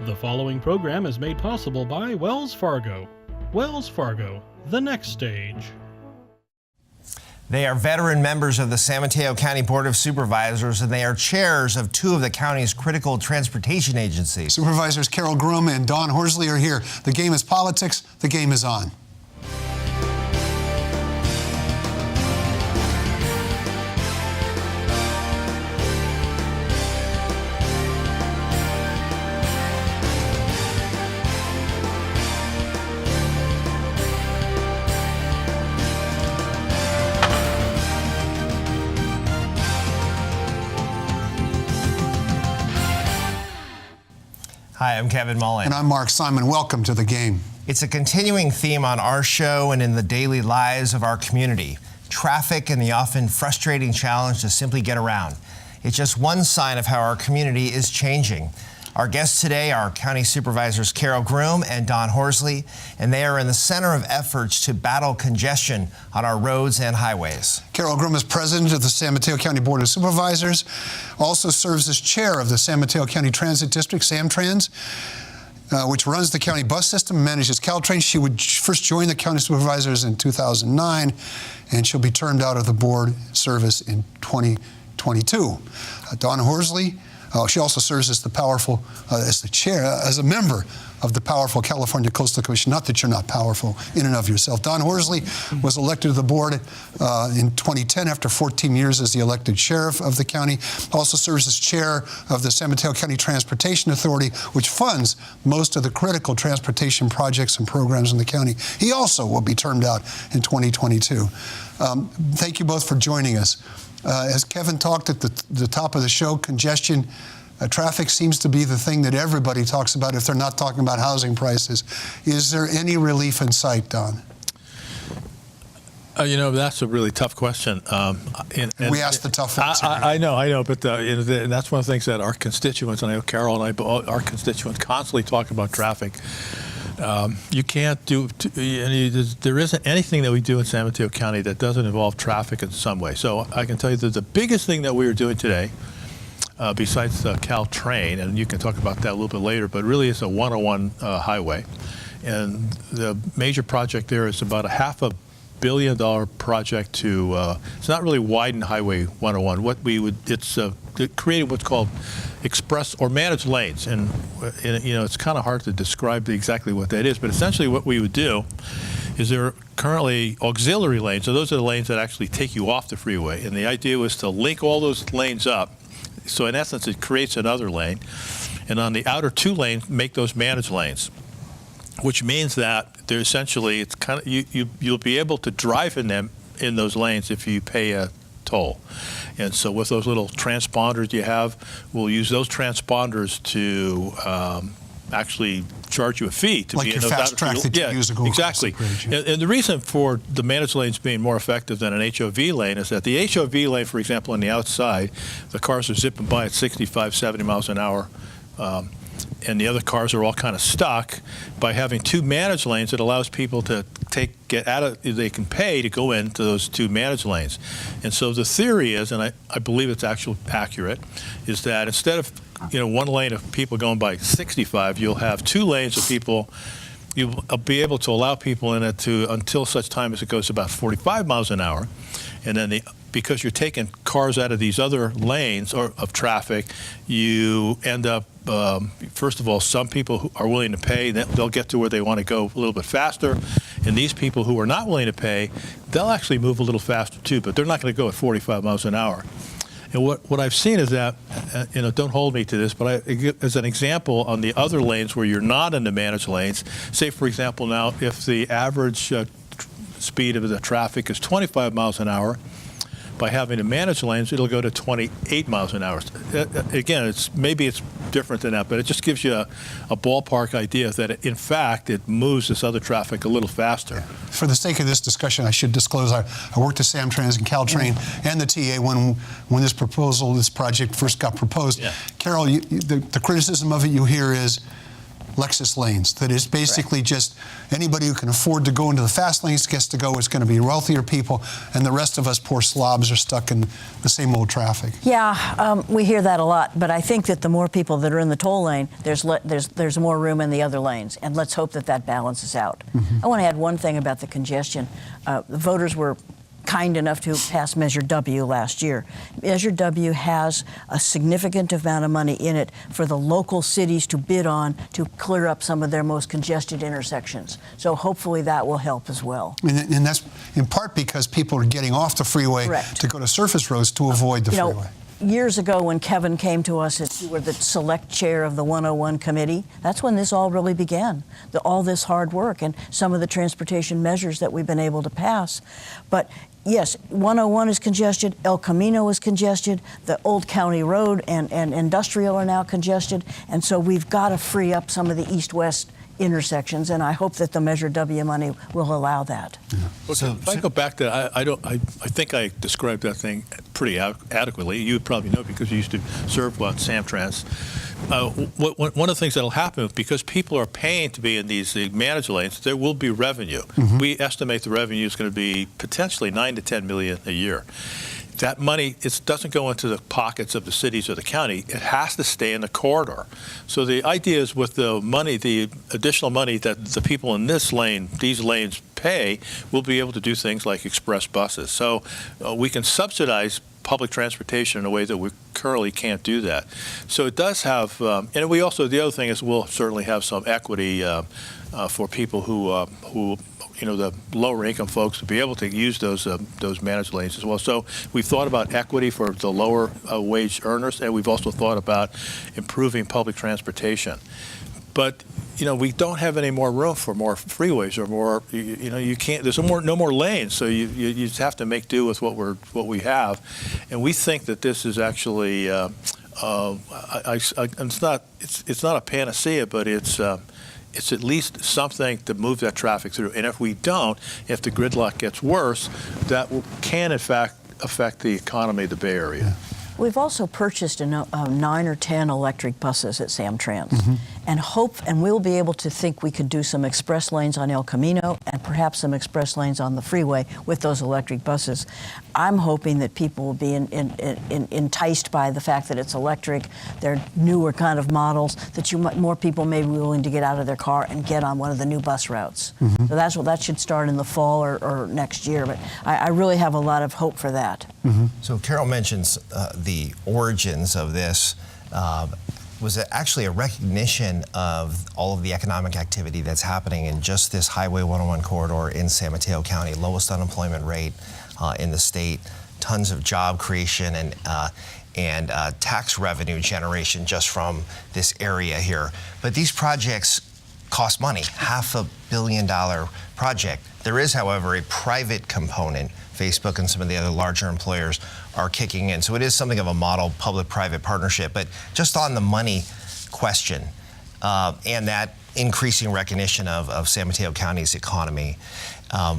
The following program is made possible by Wells Fargo. Wells Fargo, the next stage. They are veteran members of the San Mateo County Board of Supervisors, and they are chairs of two of the county's critical transportation agencies. Supervisors Carole Groom and Don Horsley are here. The game is politics. The game is on. Hi, I'm Kevin Mullen. And I'm Mark Simon. Welcome to the game. It's a continuing theme on our show and in the daily lives of our community. Traffic and the often frustrating challenge to simply get around. It's just one sign of how our community is changing. Our guests today are County Supervisors Carole Groom and Don Horsley, and they are in the center of efforts to battle congestion on our roads and highways. Carole Groom is president of the San Mateo County Board of Supervisors, also serves as chair of the San Mateo County Transit District, SamTrans, which runs the county bus system and manages Caltrain. She would first join the county supervisors in 2009, and she'll be termed out of the board service in 2022. Don Horsley, she also serves as the powerful, as the chair, as a member of the powerful California Coastal Commission. Not that you're not powerful in and of yourself. Don Horsley was elected to the board in 2010 after 14 years as the elected sheriff of the county. Also serves as chair of the San Mateo County Transportation Authority, which funds most of the critical transportation projects and programs in the county. He also will be termed out in 2022. Thank you both for joining us. As Kevin talked at the top of the show, congestion, traffic seems to be the thing that everybody talks about if they're not talking about housing prices. Is there any relief in sight, Don? You know, that's a really tough question. And we asked the tough ones. I know, but and that's one of the things that our constituents, and I know Carole and our constituents constantly talk about traffic. You can't do, there isn't anything that we do in San Mateo County that doesn't involve traffic in some way. So I can tell you that the biggest thing that we are doing today, besides the Caltrain, and you can talk about that a little bit later, but really it's a 101 highway. And the major project there is about a $500 million project to, it's not really widen Highway 101. What we would, it's creating what's called express or managed lanes, and you know, it's kind of hard to describe exactly what that is, but essentially what we would do is there are currently auxiliary lanes, so those are the lanes that actually take you off the freeway, and the idea was to link all those lanes up, so in essence it creates another lane, and on the outer two lanes make those managed lanes, which means that they're essentially, it's kind of, you'll be able to drive in them, in those lanes, if you pay a toll. And so with those little transponders you have, we'll use those transponders to actually charge you a fee to like be in your those fast track that you use to go exactly. across the bridge, yeah. And the reason for the managed lanes being more effective than an HOV lane is that the HOV lane, for example, on the outside, the cars are zipping by at 65, 70 miles an hour. And the other cars are all kind of stuck. By having two managed lanes, it allows people to get out of, they can pay to go into those two managed lanes. And so the theory is, and I believe it's actually accurate, is that instead of one lane of people going by 65, you'll have two lanes of people. You'll be able to allow people in it to until such time as it goes about 45 miles an hour. And then because you're taking cars out of these other lanes of traffic, you end up, first of all, some people who are willing to pay, they'll get to where they want to go a little bit faster. And these people who are not willing to pay, they'll actually move a little faster too, but they're not going to go at 45 miles an hour. And what I've seen is that, don't hold me to this, but as an example, on the other lanes where you're not in the managed lanes, say, for example, now, if the average speed of the traffic is 25 miles an hour, by having the managed lanes, it'll go to 28 miles an hour. Again, maybe it's different than that, but it just gives you a ballpark idea that, in fact, it moves this other traffic a little faster. For the sake of this discussion, I should disclose I worked at SamTrans and Caltrain and the TA when this project first got proposed. Yeah. Carole, the criticism of it you hear is Lexus lanes. That is basically just anybody who can afford to go into the fast lanes gets to go. It's going to be wealthier people, and the rest of us poor slobs are stuck in the same old traffic. Yeah, we hear that a lot, but I think that the more people that are in the toll lane, there's more room in the other lanes, and let's hope that that balances out. I want to add one thing about the congestion. The voters were kind enough to pass Measure W last year. Measure W has a significant amount of money in it for the local cities to bid on to clear up some of their most congested intersections. So hopefully that will help as well. And that's in part because people are getting off the freeway to go to surface roads to avoid the freeway. Years ago when Kevin came to us as you were the select chair of the 101 committee, that's when this all really began, all this hard work and some of the transportation measures that we've been able to pass. But yes, 101 is congested, El Camino is congested, the Old County Road and Industrial are now congested, and so we've got to free up some of the east-west intersections, and I hope that the Measure W money will allow that. Well, so if I go back to I think I described that thing pretty adequately. You probably know because you used to serve on SamTrans. One of the things that will happen, because people are paying to be in these managed lanes, there will be revenue. We estimate the revenue is going to be potentially $9 to $10 million a year. That money, it doesn't go into the pockets of the cities or the county. It has to stay in the corridor. So the idea is with the money, the additional money that the people in these lanes pay, we'll be able to do things like express buses. So we can subsidize public transportation in a way that we currently can't do that. So it does have, and we also, the other thing is we'll certainly have some equity for people who the lower income folks to be able to use those managed lanes as well. So we've thought about equity for the lower wage earners, and we've also thought about improving public transportation. But we don't have any more room for more freeways or more. You can't. There's no more lanes, so you just have to make do with what we have. And we think that this is actually it's not a panacea, but it's at least something to move that traffic through. And if we don't, if the gridlock gets worse, that can in fact affect the economy of the Bay Area. We've also purchased 9 or 10 electric buses at SamTrans, and we'll be able to think we could do some express lanes on El Camino and perhaps some express lanes on the freeway with those electric buses. I'm hoping that people will be enticed by the fact that it's electric, they're newer kind of models, that more people may be willing to get out of their car and get on one of the new bus routes. So that should start in the fall or next year, but I really have a lot of hope for that. So Carole mentions the origins of this was actually a recognition of all of the economic activity that's happening in just this Highway 101 corridor in San Mateo County, lowest unemployment rate in the state, tons of job creation and tax revenue generation just from this area here. But these projects cost money, $500 million project. There is, however, a private component. Facebook and some of the other larger employers are kicking in. So it is something of a model public-private partnership. But just on the money question and that increasing recognition of San Mateo County's economy,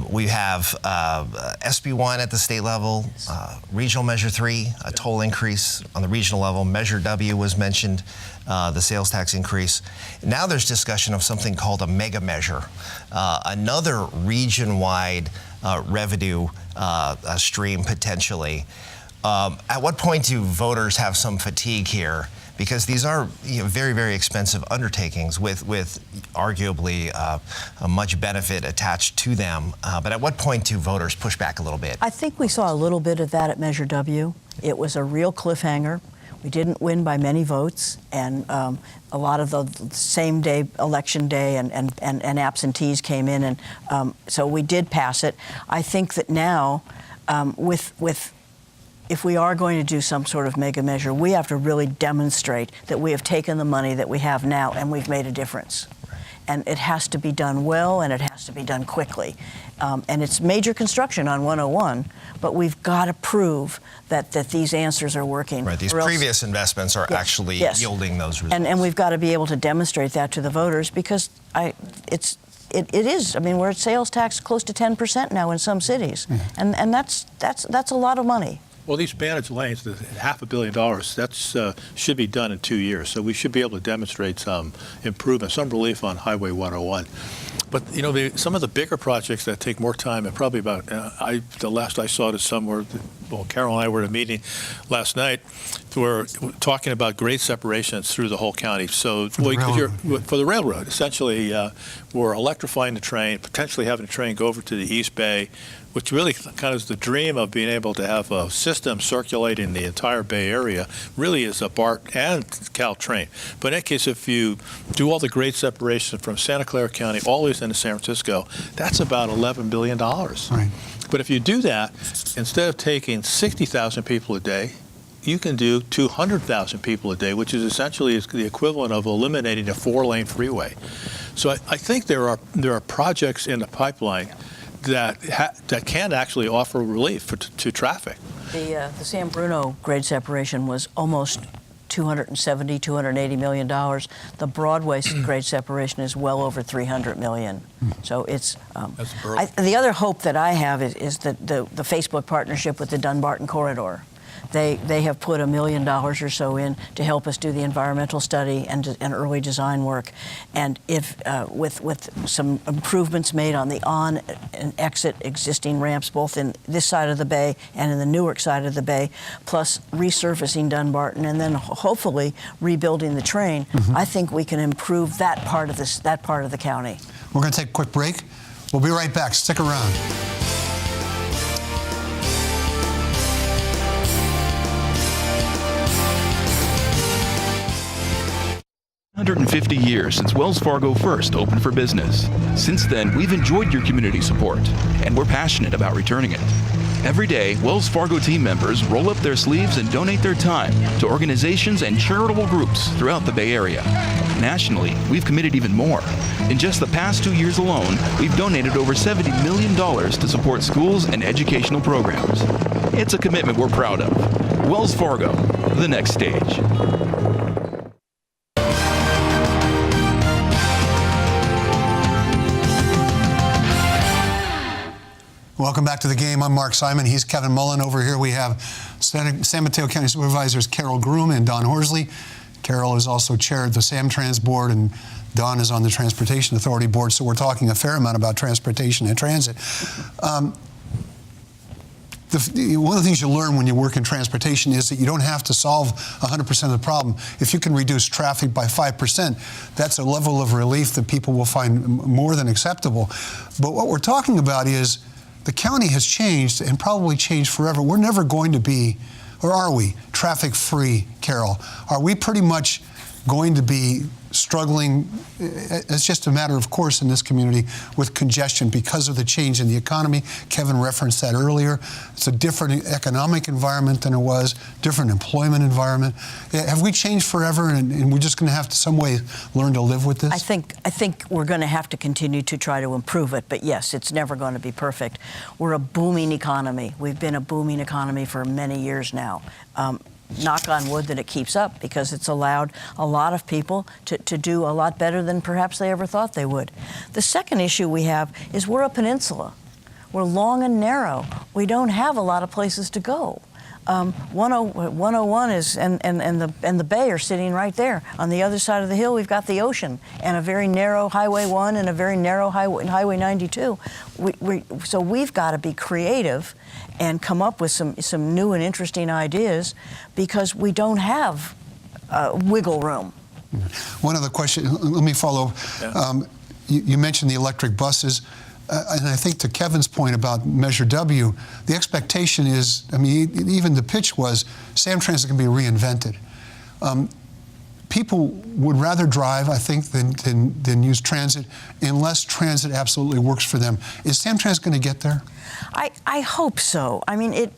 we have SB1 at the state level, regional Measure 3, a toll increase on the regional level. Measure W was mentioned, the sales tax increase. Now there's discussion of something called a mega measure, another region-wide revenue stream potentially. At what point do voters have some fatigue here? Because these are very, very expensive undertakings with arguably a much benefit attached to them. But at what point do voters push back a little bit? I think we saw a little bit of that at Measure W. It was a real cliffhanger. We didn't win by many votes, and a lot of the same day, election day, and absentees came in, and so we did pass it. I think that now, if we are going to do some sort of mega measure, we have to really demonstrate that we have taken the money that we have now and we've made a difference. And it has to be done well, and it has to be done quickly. And it's major construction on 101, but we've got to prove that these answers are working. Right, these previous investments are actually yielding those results. And we've got to be able to demonstrate that to the voters, because it is. I mean, we're at sales tax close to 10% now in some cities, and that's a lot of money. Well, these managed lanes, the $500 million, that's should be done in 2 years. So we should be able to demonstrate some improvement, some relief on Highway 101. But some of the bigger projects that take more time, and probably about the last I saw it somewhere. Well, Carole and I were at a meeting last night. We're talking about grade separations through the whole county. So for the railroad, essentially, we're electrifying the train, potentially having the train go over to the East Bay, which really kind of is the dream of being able to have a system circulating the entire Bay Area. Really is a BART and Caltrain. But in that case, if you do all the grade separation from Santa Clara County all the way into San Francisco, that's about $11 billion. Right. But if you do that, instead of taking 60,000 people a day, you can do 200,000 people a day, which is essentially the equivalent of eliminating a 4-lane freeway. So I think there are projects in the pipeline that can actually offer relief to traffic. The San Bruno grade separation was almost $280 million. The Broadway grade separation is well over $300 million. So it's the other hope that I have is that the Facebook partnership with the Dunbarton Corridor. They have put $1 million or so in to help us do the environmental study and early design work. And if with some improvements made on the on and exit existing ramps, both in this side of the bay and in the Newark side of the bay, plus resurfacing Dunbarton and then hopefully rebuilding the train, I think we can improve that part of the county. We're going to take a quick break. We'll be right back. Stick around. 150 years since Wells Fargo first opened for business. Since then, we've enjoyed your community support, and we're passionate about returning it. Every day, Wells Fargo team members roll up their sleeves and donate their time to organizations and charitable groups throughout the Bay Area. Nationally, we've committed even more. In just the past 2 years alone, we've donated over $70 million to support schools and educational programs. It's a commitment we're proud of. Wells Fargo, the next stage. Welcome back to the game. I'm Mark Simon. He's Kevin Mullen. Over here we have San Mateo County Supervisors Carole Groom and Don Horsley. Carole is also chair of the SamTrans board, and Don is on the Transportation Authority board, so we're talking a fair amount about transportation and transit. One of the things you learn when you work in transportation is that you don't have to solve 100% of the problem. If you can reduce traffic by 5%, that's a level of relief that people will find more than acceptable. But what we're talking about is the county has changed and probably changed forever. We're never going to be, or are we, traffic-free, Carole? Are we pretty much going to be struggling, it's just a matter of course in this community, with congestion because of the change in the economy? Kevin referenced that earlier. It's a different economic environment than it was, different employment environment. Have we changed forever, and we're just going to have to some way learn to live with this? I think we're going to have to continue to try to improve it, but yes, it's never going to be perfect. We're a booming economy. We've been a booming economy for many years now. Knock on wood that it keeps up, because it's allowed a lot of people to do a lot better than perhaps they ever thought they would. The second issue we have is we're a peninsula. We're long and narrow. We don't have a lot of places to go. 101 is and the bay are sitting right there. On the other side of the hill, we've got the ocean and a very narrow Highway 1 and a very narrow Highway 92. So we've got to be creative and come up with some new and interesting ideas, because we don't have wiggle room. One other question, let me follow. Yeah. You mentioned the electric buses. And I think to Kevin's point about Measure W, the expectation is, I mean, even the pitch was, SamTrans is going to be reinvented. People would rather drive, I think, than use transit, unless transit absolutely works for them. Is SamTrans going to get there? I hope so. I mean,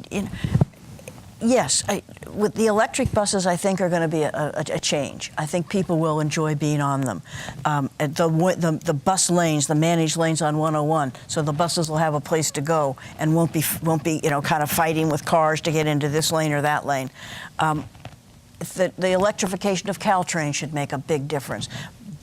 yes, with the electric buses, I think are going to be a change. I think people will enjoy being on them. The bus lanes, the managed lanes on 101, so the buses will have a place to go and won't be kind of fighting with cars to get into this lane or that lane. The electrification of Caltrain should make a big difference.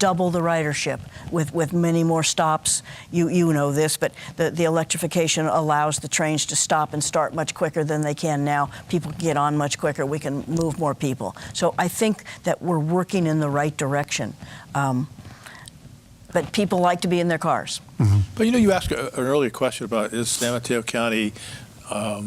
double the ridership with many more stops. You know this, but the electrification allows the trains to stop and start much quicker than they can now. People can get on much quicker. We can move more people. So I think that we're working in the right direction. But people like to be in their cars. Mm-hmm. But you asked an earlier question about, is San Mateo County, are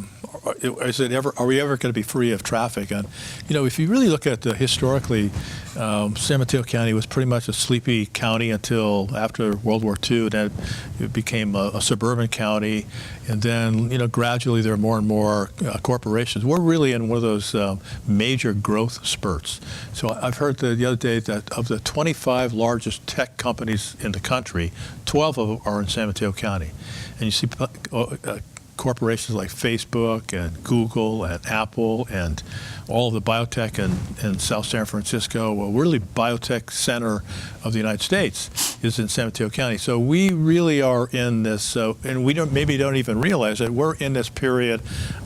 we ever going to be free of traffic? And if you really look at historically, San Mateo County was pretty much a sleepy county until after World War II. Then it became a suburban county, and then gradually there are more and more corporations. We're really in one of those major growth spurts. So I've heard the other day that of the 25 largest tech companies in the country, 12 of them are in San Mateo County, and you see corporations like Facebook and Google and Apple and all of the biotech in South San Francisco. Well, really, biotech center of the United States is in San Mateo County. So we really are in this, and we don't even realize that we're in this period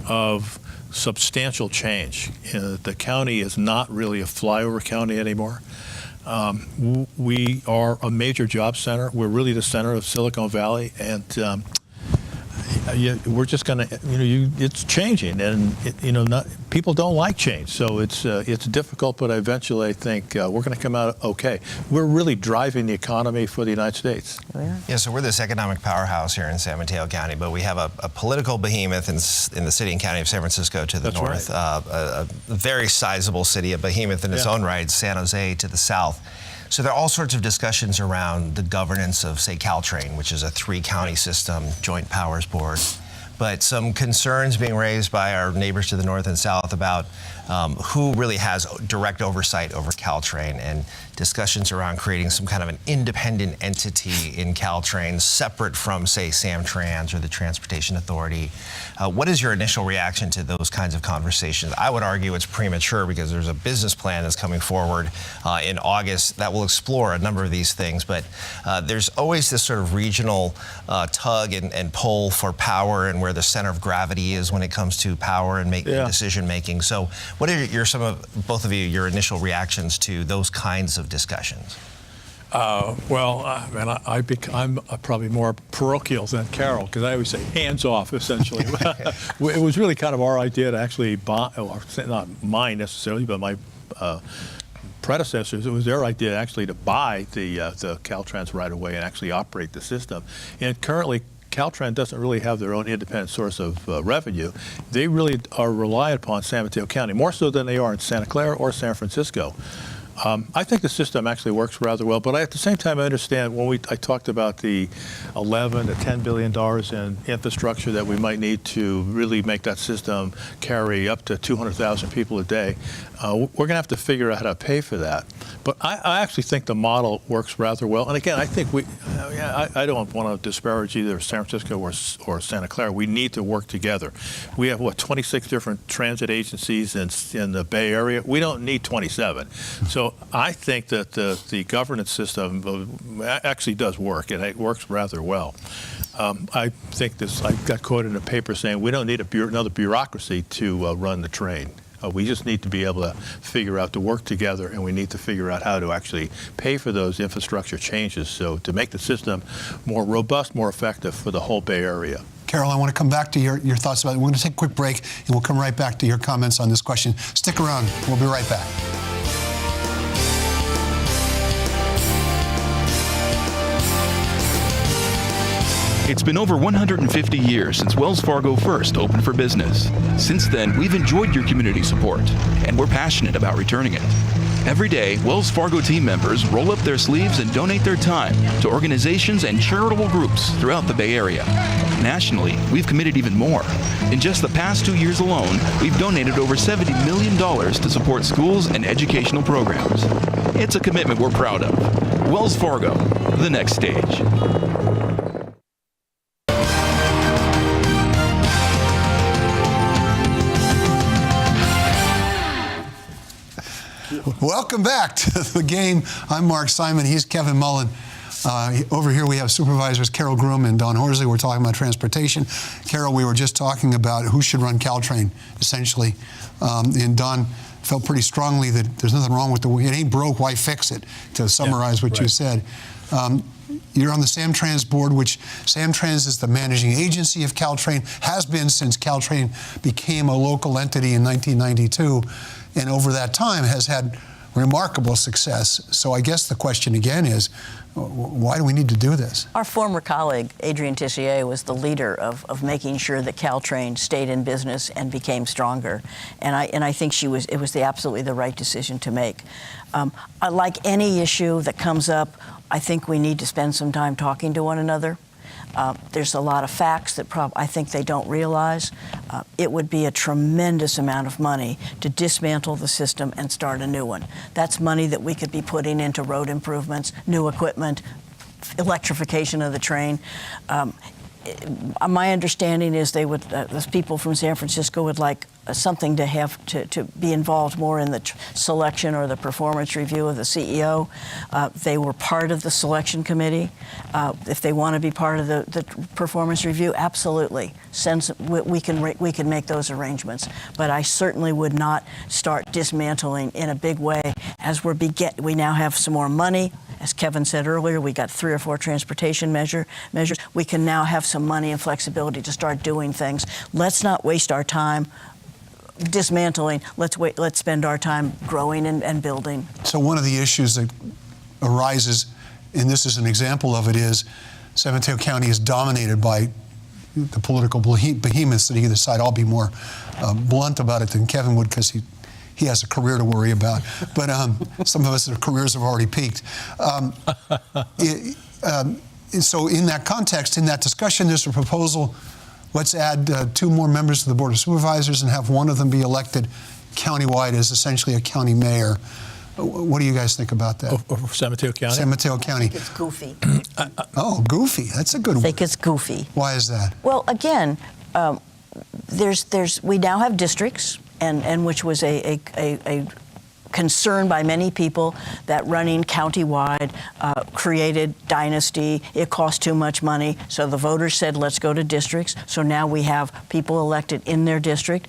of substantial change. The county is not really a flyover county anymore. We are a major job center. We're really the center of Silicon Valley, and we're just going to, it's changing, and people don't like change, so it's difficult. But eventually, I think we're going to come out okay. We're really driving the economy for the United States. Yeah, so we're this economic powerhouse here in San Mateo County, but we have a political behemoth in the city and county of San Francisco to the north, right. A very sizable city, a behemoth in its own right, San Jose to the south. So there are all sorts of discussions around the governance of, say, Caltrain, which is a 3-county system, joint powers board. But some concerns being raised by our neighbors to the north and south about who really has direct oversight over Caltrain, and discussions around creating some kind of an independent entity in Caltrain separate from, say, SamTrans or the Transportation Authority. What is your initial reaction to those kinds of conversations? I would argue it's premature because there's a business plan that's coming forward in August that will explore a number of these things, but there's always this sort of regional tug and pull for power and where the center of gravity is when it comes to power and decision making. So what are both of you, your initial reactions to those kinds of discussions? I'm probably more parochial than Carole, because I always say hands off, essentially. It was really kind of our idea to actually buy, not mine necessarily, but my predecessors, it was their idea actually to buy the Caltrans right away and actually operate the system. And currently, Caltrain doesn't really have their own independent source of revenue. They really are reliant upon San Mateo County, more so than they are in Santa Clara or San Francisco. I think the system actually works rather well, but at the same time, I understand when I talked about the $11 to $10 billion in infrastructure that we might need to really make that system carry up to 200,000 people a day. We're going to have to figure out how to pay for that. But I actually think the model works rather well. And again, I think I don't want to disparage either San Francisco or Santa Clara. We need to work together. We have, 26 different transit agencies in the Bay Area? We don't need 27. So I think that the governance system actually does work, and it works rather well. I think I got quoted in a paper saying we don't need another bureaucracy to run the train. We just need to be able to figure out to work together, and we need to figure out how to actually pay for those infrastructure changes, so to make the system more robust, more effective for the whole Bay Area. Carole, I want to come back to your thoughts about it. We're going to take a quick break, and we'll come right back to your comments on this question. Stick around. We'll be right back. It's been over 150 years since Wells Fargo first opened for business. Since then, we've enjoyed your community support, and we're passionate about returning it. Every day, Wells Fargo team members roll up their sleeves and donate their time to organizations and charitable groups throughout the Bay Area. Nationally, we've committed even more. In just the past 2 years alone, we've donated over $70 million to support schools and educational programs. It's a commitment we're proud of. Wells Fargo, the next stage. Welcome back to the game. I'm Mark Simon. He's Kevin Mullen. Over here we have Supervisors Carole Groom and Don Horsley. We're talking about transportation. Carole, we were just talking about who should run Caltrain, essentially. And Don, felt pretty strongly that there's nothing wrong with it ain't broke, why fix it, to summarize what you said. You're on the SamTrans board, which SamTrans is the managing agency of Caltrain, has been since Caltrain became a local entity in 1992, and over that time has had remarkable success. So I guess the question again is, why do we need to do this? Our former colleague, Adrienne Tissier, was the leader of making sure that Caltrain stayed in business and became stronger. And I think it was absolutely the right decision to make. Like any issue that comes up, I think we need to spend some time talking to one another. There's a lot of facts that I think they don't realize. It would be a tremendous amount of money to dismantle the system and start a new one. That's money that we could be putting into road improvements, new equipment, electrification of the train. My understanding is the people from San Francisco would like something to have to be involved more in the selection or the performance review of the CEO. They were part of the selection committee. If they want to be part of the performance review, absolutely. We can make those arrangements. But I certainly would not start dismantling in a big way as we now have some more money. As Kevin said earlier, we got 3 or 4 transportation measures. We can now have some money and flexibility to start doing things. Let's not waste our time dismantling. Let's spend our time growing and building. So one of the issues that arises, and this is an example of it, is San Mateo County is dominated by the political behemoths that either side. I'll be more blunt about it than Kevin would, because he has a career to worry about. But some of us, our careers have already peaked. So in that context, in that discussion, there's a proposal, let's add 2 more members to the Board of Supervisors and have one of them be elected countywide as essentially a county mayor. What do you guys think about that? San Mateo County? San Mateo County. I think it's goofy. Oh, goofy. That's a good word. I think it's goofy. Why is that? Well, again, we now have districts, and which was a concern by many people that running countywide created dynasty. It cost too much money, so the voters said, let's go to districts. So now we have people elected in their district.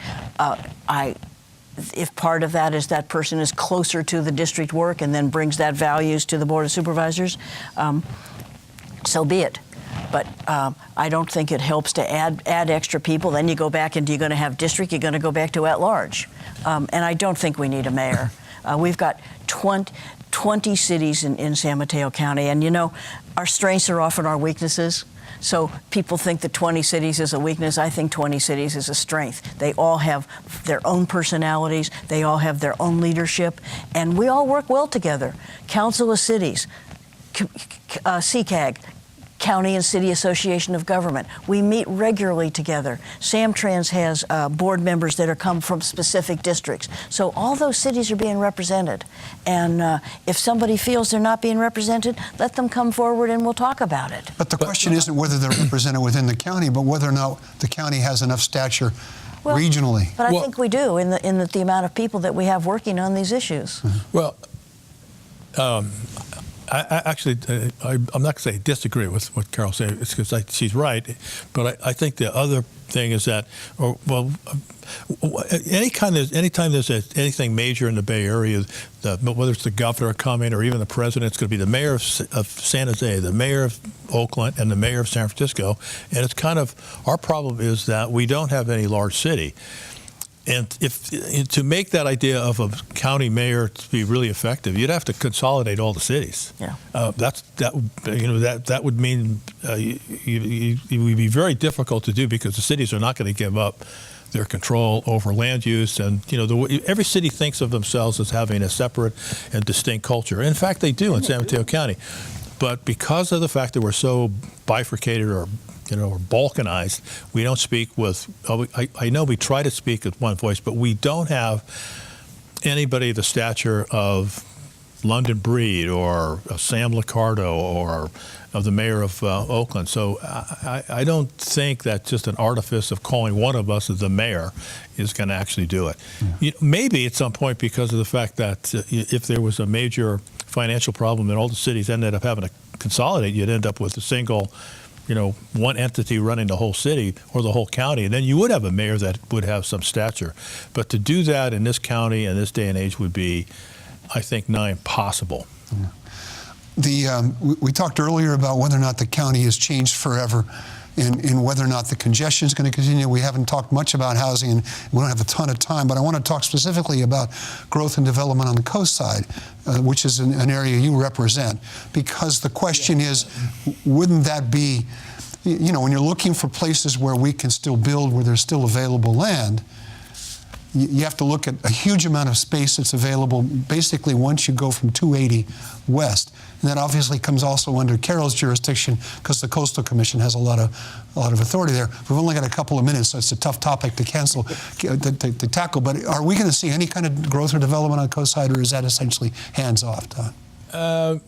If part of that is that person is closer to the district work and then brings that values to the Board of Supervisors, so be it. But I don't think it helps to add extra people. Then you go back and you're going to have district, you're going to go back to at-large. And I don't think we need a mayor. We've got 20 cities in San Mateo County, and our strengths are often our weaknesses. So people think that 20 cities is a weakness. I think 20 cities is a strength. They all have their own personalities. They all have their own leadership, and we all work well together. Council of Cities, CCAG, County and City Association of Government. We meet regularly together. SamTrans has board members that come from specific districts. So all those cities are being represented. And if somebody feels they're not being represented, let them come forward and we'll talk about it. But the question isn't whether they're represented within the county, but whether or not the county has enough stature regionally. But I think we do in the amount of people that we have working on these issues. Well, I'm not going to say disagree with what Carole said. It's because she's right. But I think the other thing is that, anytime there's anything major in the Bay Area, whether it's the governor coming or even the president, it's going to be the mayor of San Jose, the mayor of Oakland, and the mayor of San Francisco. And it's kind of, our problem is that we don't have any large city. And to make that idea of a county mayor to be really effective, you'd have to consolidate all the cities. Yeah. That would mean it would be very difficult to do, because the cities are not going to give up their control over land use, and every city thinks of themselves as having a separate and distinct culture. In fact, they do in San Mateo County. But because of the fact that we're so bifurcated or balkanized, we don't speak with, I know we try to speak with one voice, but we don't have anybody the stature of London Breed or Sam Liccardo or of the mayor of Oakland. So I don't think that just an artifice of calling one of us as the mayor is going to actually do it. Yeah. Maybe at some point, because of the fact that if there was a major financial problem and all the cities ended up having to consolidate, you'd end up with a single one entity running the whole city or the whole county, and then you would have a mayor that would have some stature. But to do that in this county in this day and age would be, I think, nigh impossible. We talked earlier about whether or not the county has changed forever, and whether or not the congestion is going to continue. We haven't talked much about housing, and we don't have a ton of time, but I want to talk specifically about growth and development on the coast side, which is an area you represent. Because the question is, wouldn't that be, when you're looking for places where we can still build, where there's still available land, you have to look at a huge amount of space that's available basically once you go from 280 west. And that obviously comes also under Carole's jurisdiction because the Coastal Commission has a lot of authority there. We've only got a couple of minutes, so it's a tough topic to tackle. But are we going to see any kind of growth or development on the coast side, or is that essentially hands off, Don?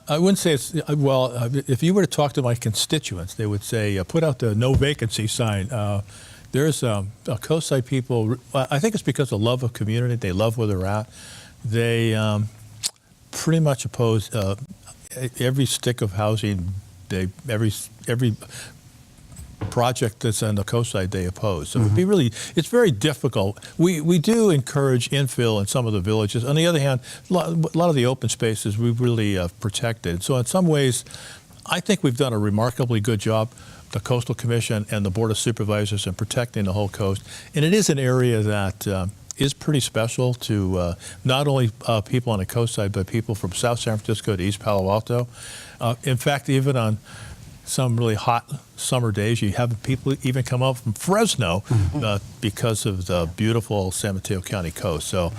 I wouldn't say it's, if you were to talk to my constituents, they would say, put out the no vacancy sign. There's coastside people, I think it's because of love of community. They love where they're at. They pretty much oppose every stick of housing, every project that's on the coastside they oppose. So it's very difficult. We do encourage infill in some of the villages. On the other hand, a lot of the open spaces we've really protected. So in some ways, I think we've done a remarkably good job, the Coastal Commission and the Board of Supervisors, in protecting the whole coast. And it is an area that is pretty special to not only people on the coast side, but people from South San Francisco to East Palo Alto. In fact, even on some really hot summer days, you have people even come up from Fresno because of the beautiful San Mateo County coast. So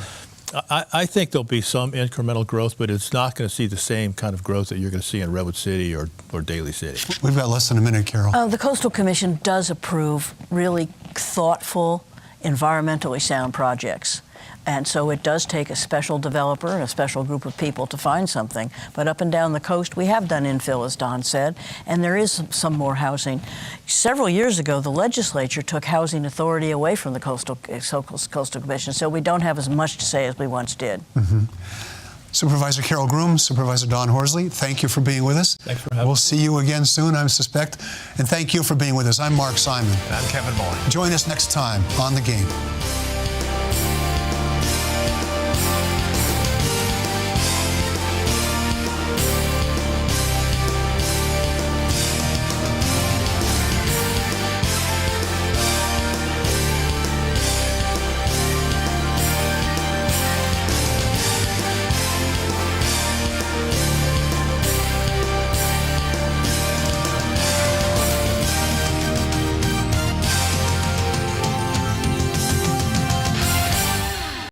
I think there'll be some incremental growth, but it's not going to see the same kind of growth that you're going to see in Redwood City or Daly City. We've got less than a minute, Carole. The Coastal Commission does approve really thoughtful, environmentally sound projects. And so it does take a special developer and a special group of people to find something. But up and down the coast, we have done infill, as Don said, and there is some more housing. Several years ago, the legislature took housing authority away from the Coastal Commission, so we don't have as much to say as we once did. Supervisor Carole Groom, Supervisor Don Horsley, thank you for being with us. Thanks for having me. We'll see you again soon, I suspect. And thank you for being with us. I'm Mark Simon. And I'm Kevin Moore. Join us next time on The Game.